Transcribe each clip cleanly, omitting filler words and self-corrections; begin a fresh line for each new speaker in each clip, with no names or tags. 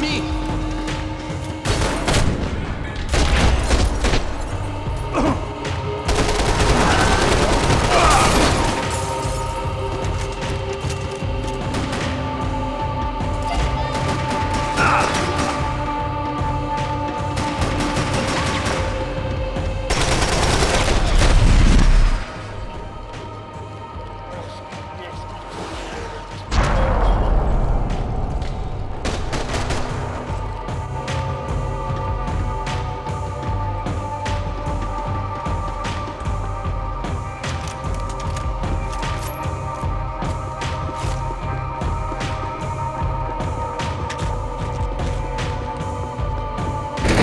me!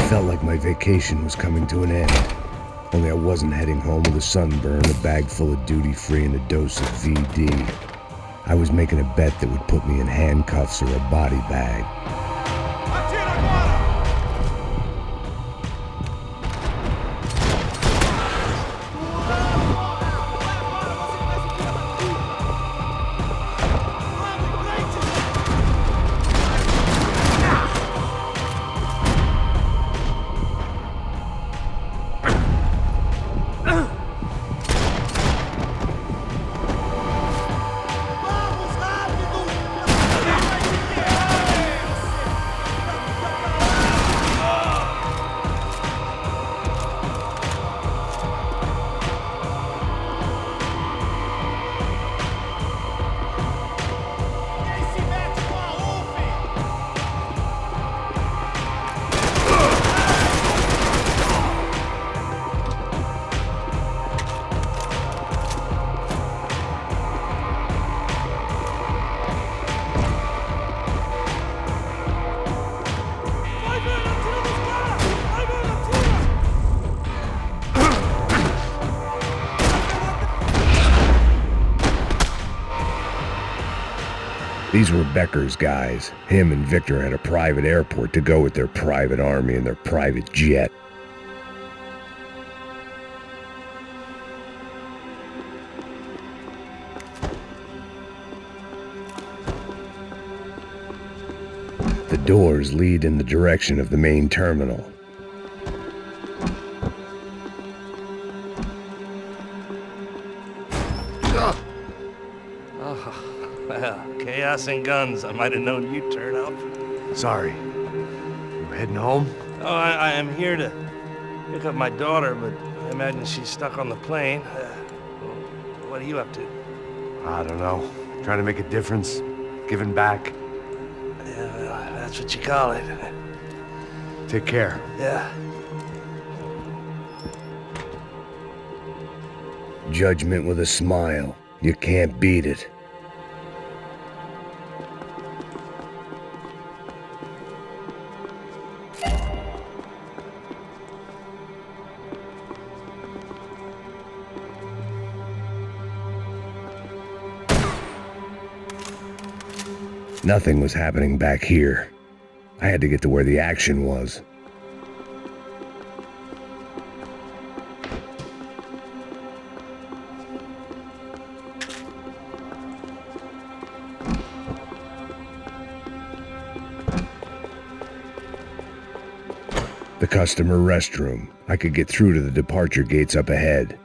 Felt like my vacation was coming to an end. Only I wasn't heading home with a sunburn, a bag full of duty-free, and a dose of VD. I was making a bet that would put me in handcuffs or a body bag. These were Becker's guys. Him and Victor had a private airport to go with their private army and their private jet. The doors lead in the direction of the main terminal.
Well, chaos and guns. I might have known you'd turn up.
Sorry. You heading home?
Oh, I am here to pick up my daughter, but I imagine she's stuck on the plane. What are you up to?
I don't know. Trying to make a difference. Giving back.
Yeah, well, that's what you call it.
Take care.
Yeah.
Judgment with a smile. You can't beat it. Nothing was happening back here. I had to get to where the action was. The customer restroom. I could get through to the departure gates up ahead.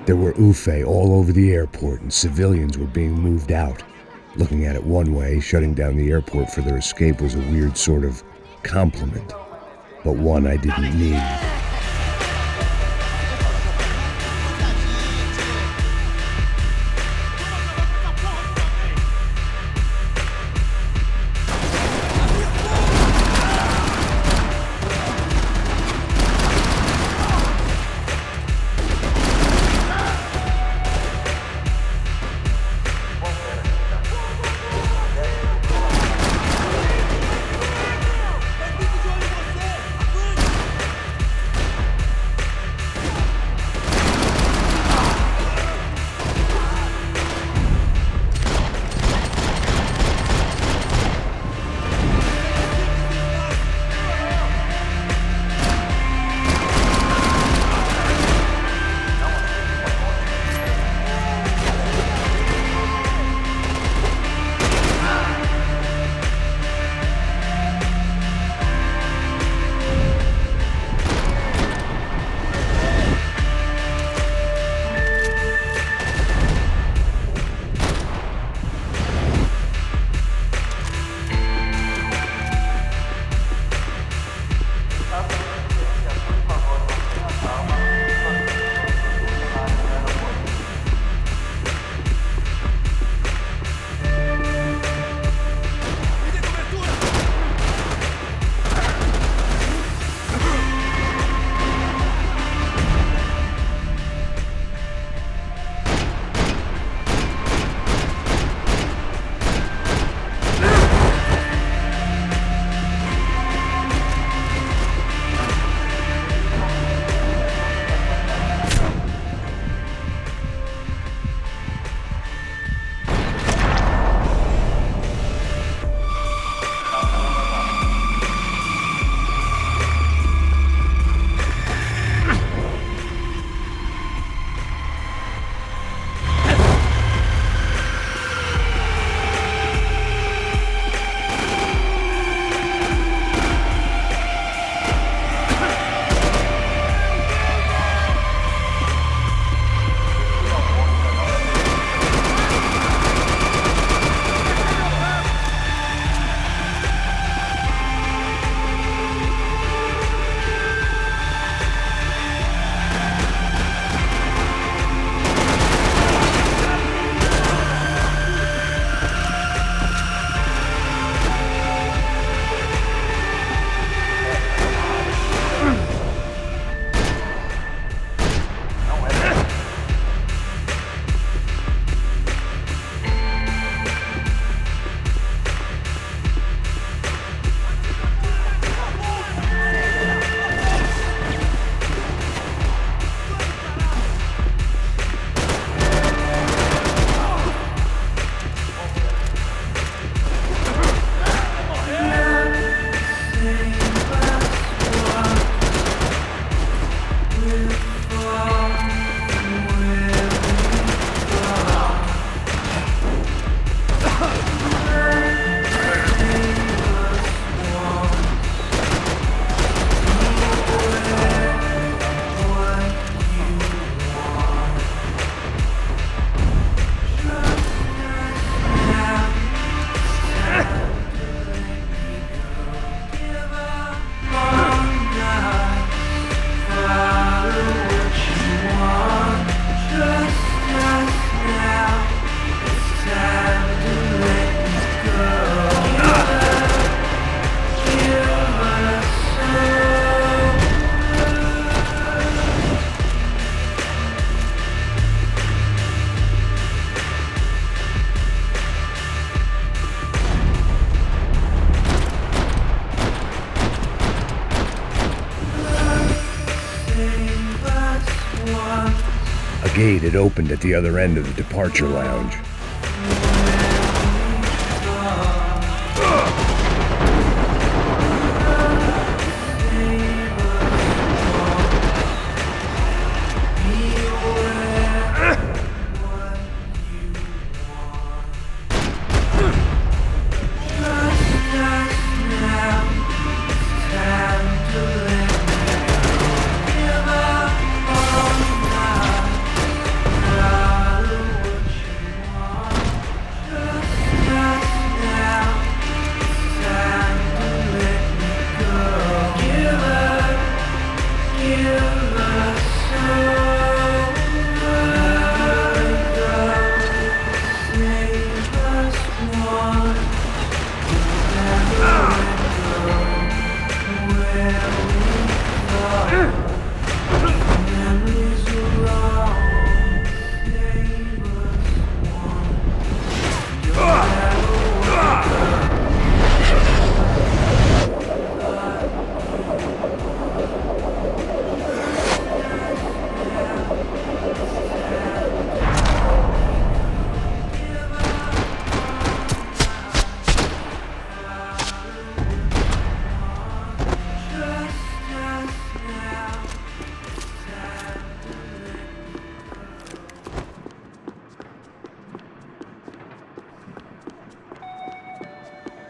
There were UFE all over the airport, and civilians were being moved out. Looking at it one way, shutting down the airport for their escape was a weird sort of compliment, but one I didn't need. gate had opened at the other end of the departure lounge.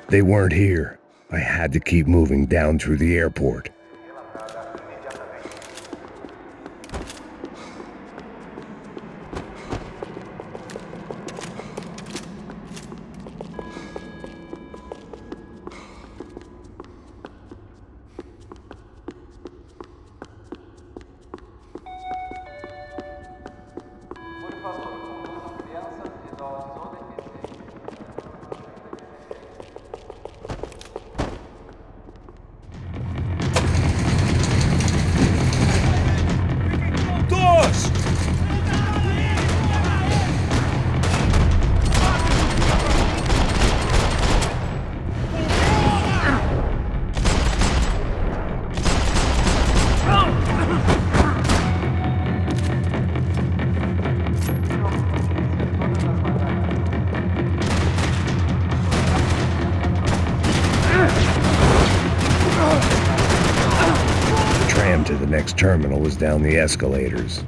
They weren't here. I had to keep moving down through the airport. To the next terminal was down the escalators.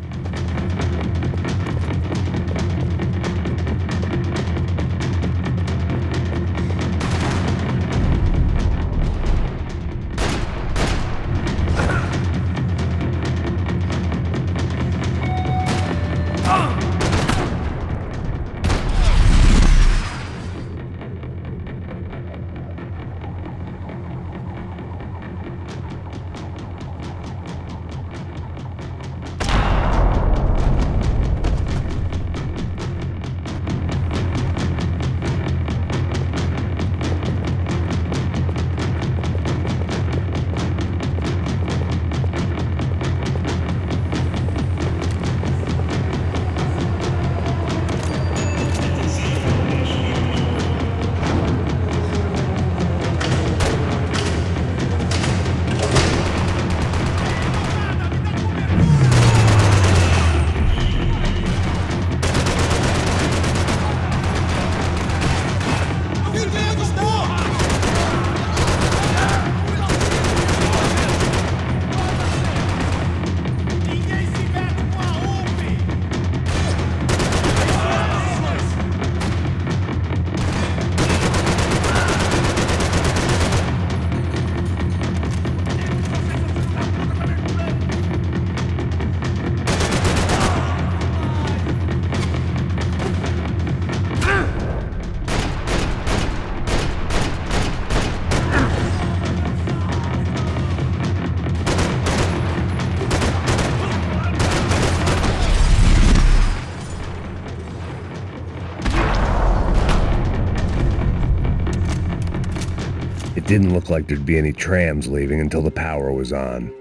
It didn't look like there'd be any trams leaving until the power was on.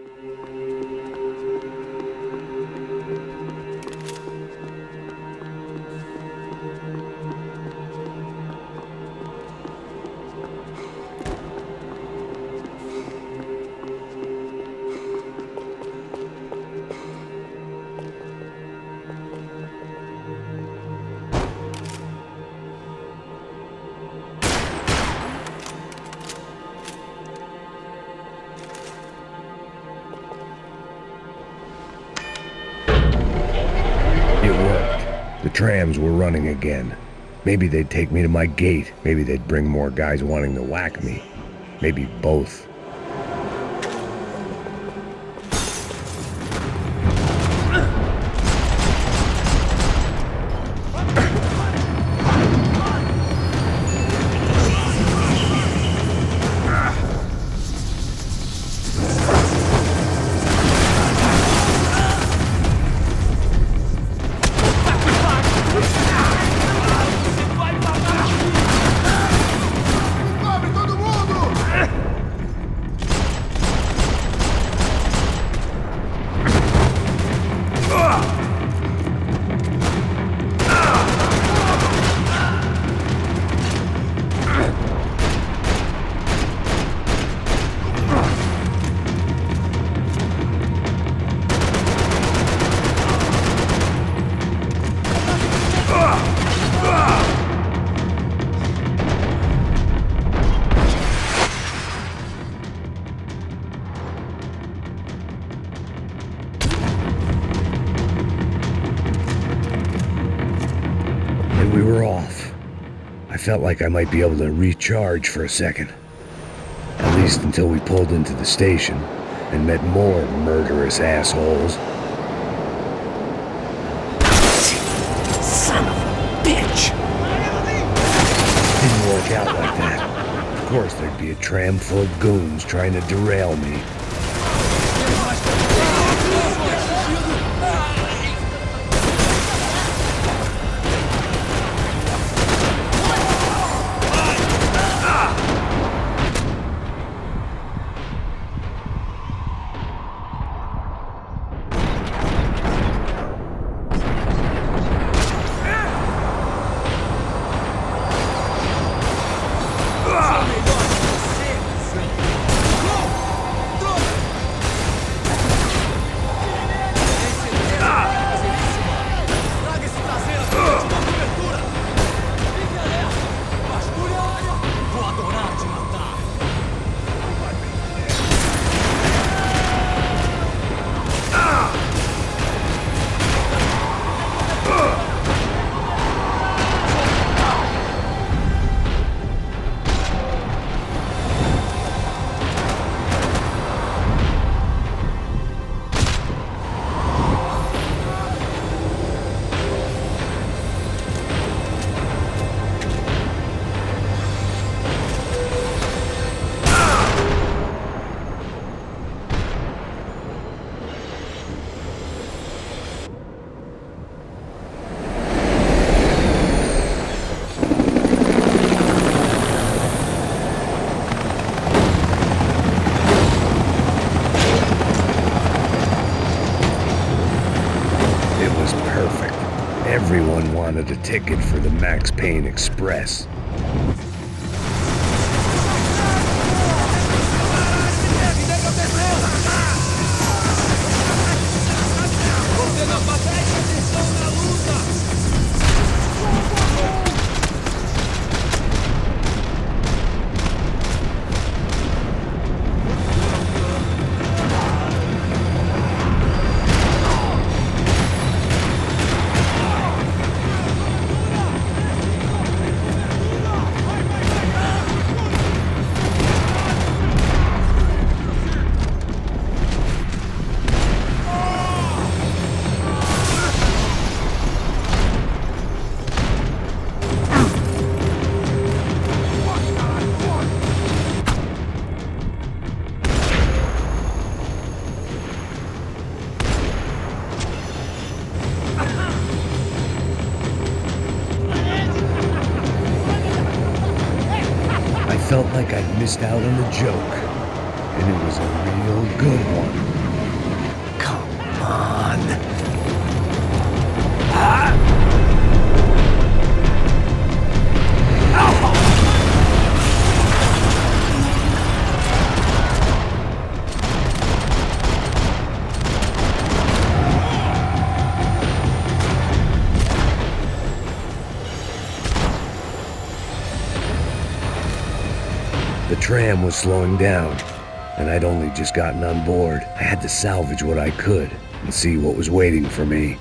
The trams were running again. Maybe they'd take me to my gate. Maybe they'd bring more guys wanting to whack me. Maybe both. We were off. I felt like I might be able to recharge for a second. At least until we pulled into the station and met more murderous assholes.
Son of a bitch!
Didn't work out like that. Of course there'd be a tram full of goons trying to derail me. Everyone wanted a ticket for the Max Payne Express. I felt like I'd missed out on a joke, and it was a real good one. Come on. The tram was slowing down, and I'd only just gotten on board. I had to salvage what I could and see what was waiting for me.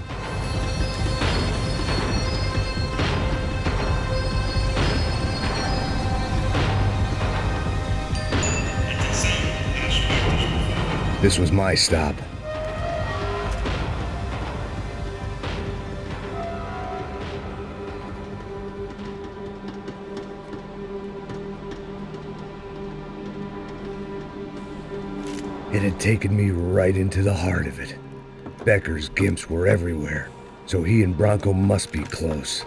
This was my stop. It had taken me right into the heart of it. Becker's gimps were everywhere, so he and Bronco must be close.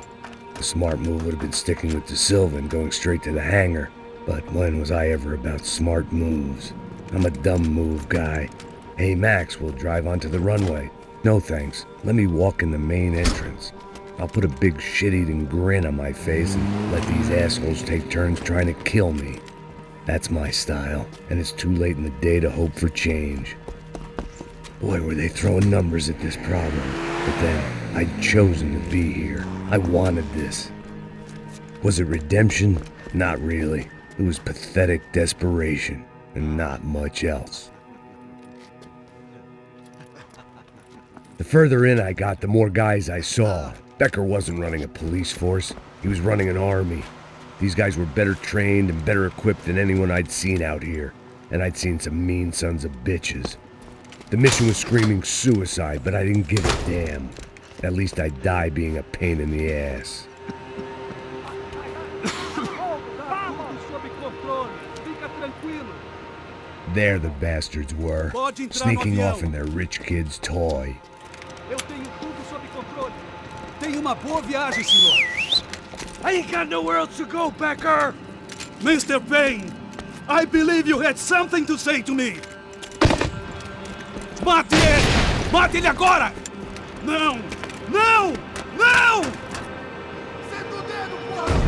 The smart move would have been sticking with De Silva and going straight to the hangar, but when was I ever about smart moves? I'm a dumb move guy. Hey Max, we'll drive onto the runway. No thanks, let me walk in the main entrance. I'll put a big shit-eating grin on my face and let these assholes take turns trying to kill me. That's my style, and it's too late in the day to hope for change. Boy, were they throwing numbers at this problem. But then, I'd chosen to be here. I wanted this. Was it redemption? Not really. It was pathetic desperation, and not much else. The further in I got, the more guys I saw. Becker wasn't running a police force. He was running an army. These guys were better trained and better equipped than anyone I'd seen out here, and I'd seen some mean sons of bitches. The mission was screaming suicide, but I didn't give a damn. At least I'd die being a pain in the ass. There the bastards were, sneaking off in their rich kid's toy.
Eu tenho tudo sob controle. Tenha uma boa viagem, senhor.
I ain't got nowhere else to go, Becker!
Mr. Payne, I believe you had something to say to me. Mate ele! Mate ele agora! Não! Não! Não! Senta o dedo, porra!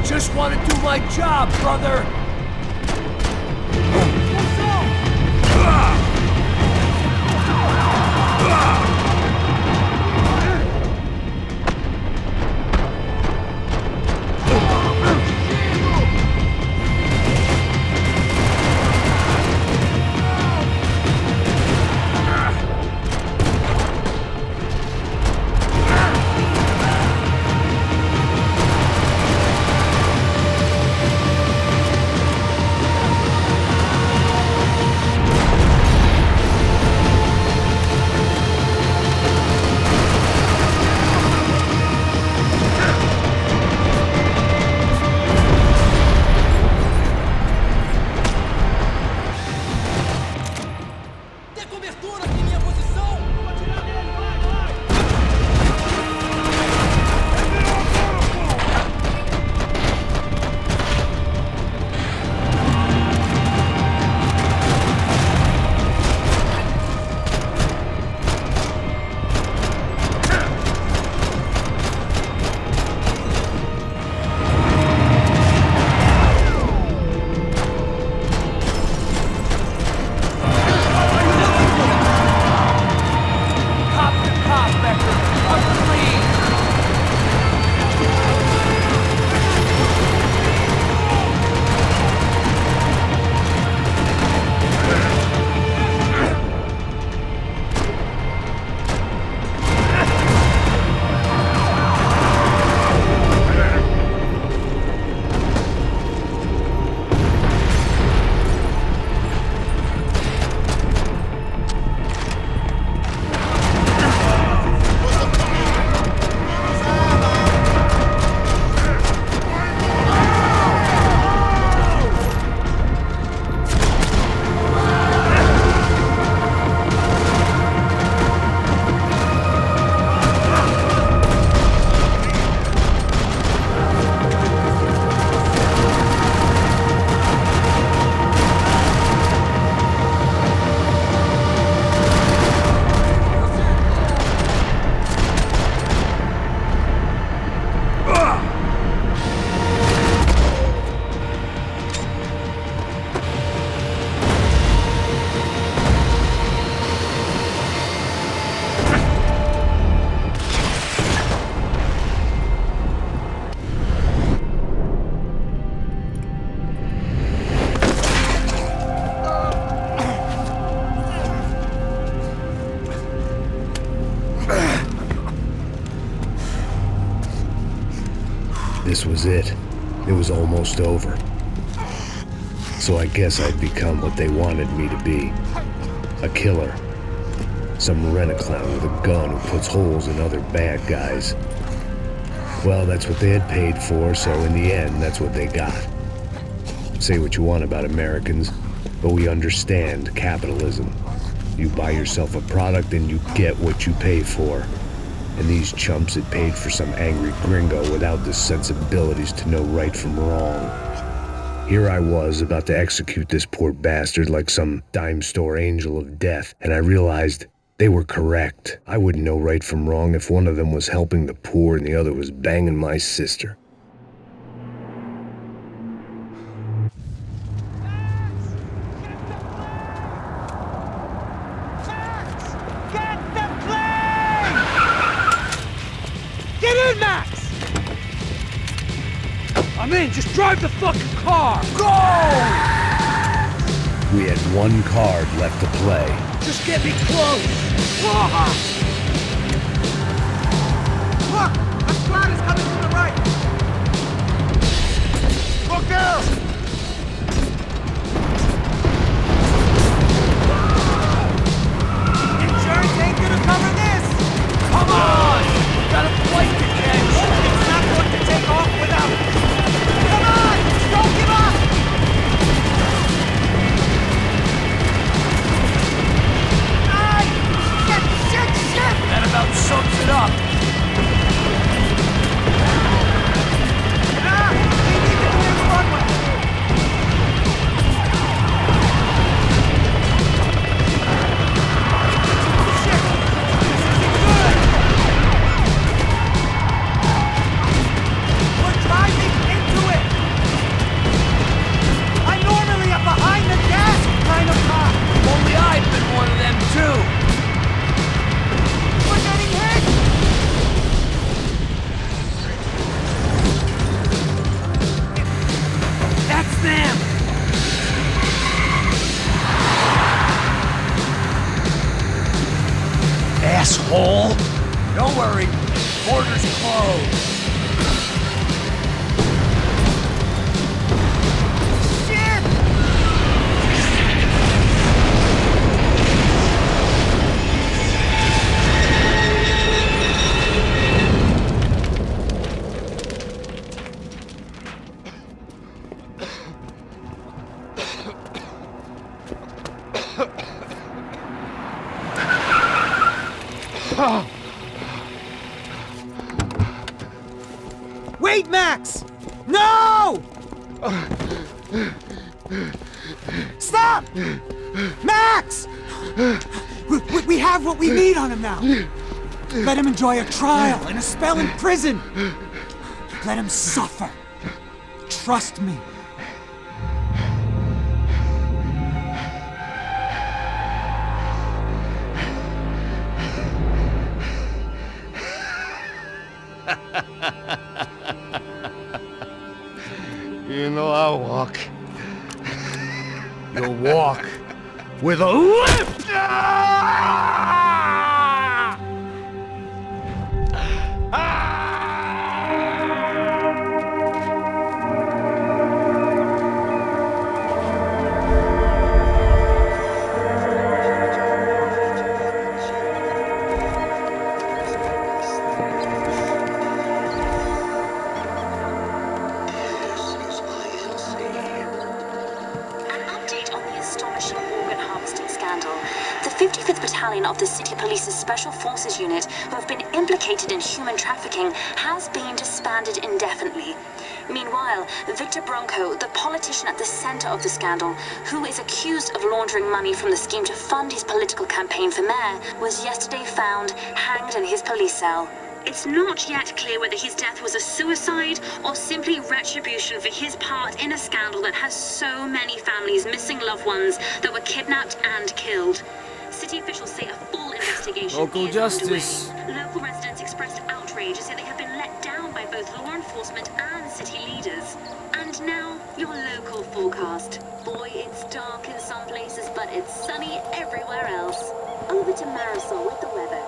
just want to do my job, brother! cobertura aqui em minha posição!
This was it. It was almost over. So I guess I'd become what they wanted me to be. A killer. Some rent-a-clown with a gun who puts holes in other bad guys. Well, that's what they had paid for, so in the end, that's what they got. Say what you want about Americans, but we understand capitalism. You buy yourself a product and you get what you pay for. And these chumps had paid for some angry gringo without the sensibilities to know right from wrong. Here I was about to execute this poor bastard like some dime store angel of death, and I realized they were correct. I wouldn't know right from wrong if one of them was helping the poor and the other was banging my sister.
I'm in! Just drive the fucking car! Go!
We had one card left to play.
Just get me close! Look! A squad is coming from the right! Look out! Insurance ain't gonna cover this!
Come on! Got a flight to catch!
It's not going to take off without it! Come on! Don't give up! Shit!
That about sums it up.
We need to clear the runway! Shit! This isn't good! We're driving into it! I'm normally a behind-the-gas kind of cop!
Only I've been one of them too.
We're getting hit!
That's them! Asshole! Don't worry, border's closed.
Shit!
Wait, Max! No! Stop! Max! We have what we need on him now. Let him enjoy a trial and a spell in prison. Let him suffer. Trust me.
You know I'll walk.
You'll walk with a limp!
The 55th Battalion of the City Police's Special Forces Unit, who have been implicated in human trafficking, has been disbanded indefinitely. Meanwhile, Victor Bronco, the politician at the center of the scandal, who is accused of laundering money from the scheme to fund his political campaign for mayor, was yesterday found hanged in his police cell. It's not yet clear whether his death was a suicide or simply retribution for his part in a scandal that has so many families missing loved ones that were kidnapped and killed. City officials say a full investigation
Local
is
justice.
underway. Local residents expressed outrage as they have been let down by both law enforcement and city leaders. And now, your local forecast. Boy, it's dark in some places, but it's sunny everywhere else. Over to Marisol with the weather.